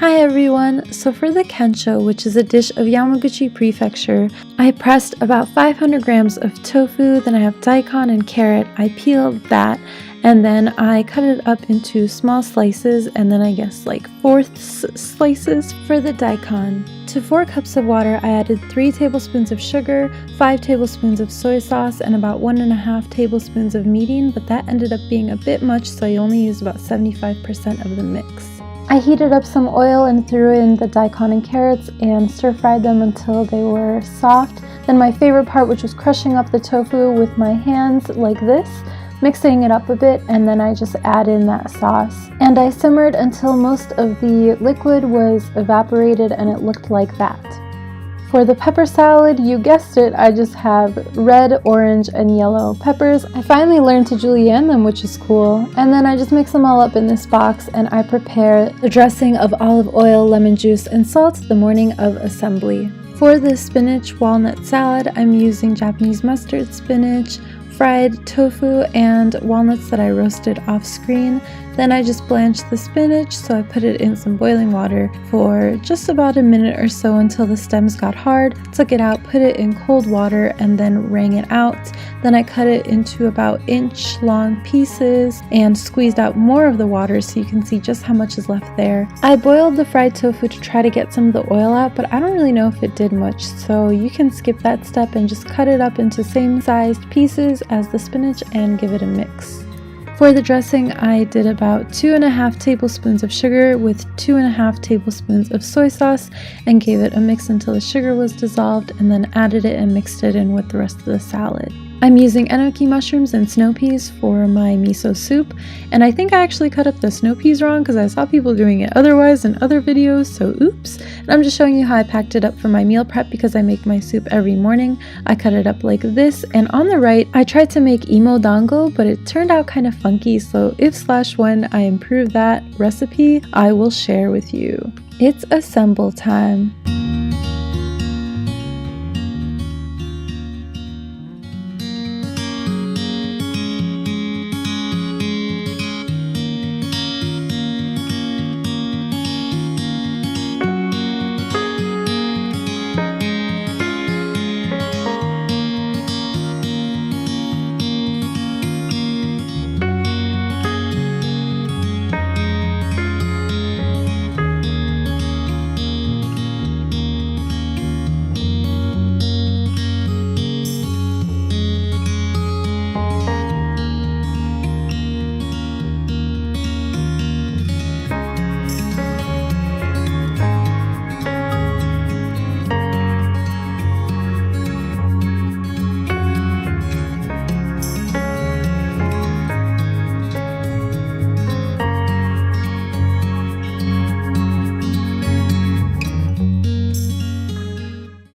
Hi everyone! So for the Kencho, which is a dish of Yamaguchi Prefecture, I pressed about 500 grams of tofu, then I have daikon and carrot. I peeled that, and then I cut it up into small slices, and then I guess like fourths slices for the daikon. To 4 cups of water, I added 3 tablespoons of sugar, 5 tablespoons of soy sauce, and about 1.5 tablespoons of mirin, but that ended up being a bit much, so I only used about 75% of the mix. I heated up some oil and threw in the daikon and carrots and stir-fried them until they were soft. Then my favorite part, which was crushing up the tofu with my hands like this, mixing it up a bit, and then I just add in that sauce. And I simmered until most of the liquid was evaporated and it looked like that. For the pepper salad, you guessed it, I just have red, orange, and yellow peppers. I finally learned to julienne them, which is cool. And then I just mix them all up in this box and I prepare the dressing of olive oil, lemon juice, and salt the morning of assembly. For the spinach walnut salad, I'm using Japanese mustard spinach, fried tofu, and walnuts that I roasted off screen. Then I just blanched the spinach, so I put it in some boiling water for just about a minute or so until the stems got hard, took it out, put it in cold water, and then wrung it out. Then I cut it into about inch long pieces and squeezed out more of the water so you can see just how much is left there. I boiled the fried tofu to try to get some of the oil out, but I don't really know if it did much, so you can skip that step and just cut it up into same sized pieces as the spinach and give it a mix. For the dressing, I did about 2.5 tablespoons of sugar with 2.5 tablespoons of soy sauce and gave it a mix until the sugar was dissolved, and then added it and mixed it in with the rest of the salad. I'm using enoki mushrooms and snow peas for my miso soup, and I think I actually cut up the snow peas wrong because I saw people doing it otherwise in other videos, so oops. And I'm just showing you how I packed it up for my meal prep because I make my soup every morning. I cut it up like this, and on the right, I tried to make imo dango, but it turned out kind of funky, so if/when I improve that recipe, I will share with you. It's assemble time.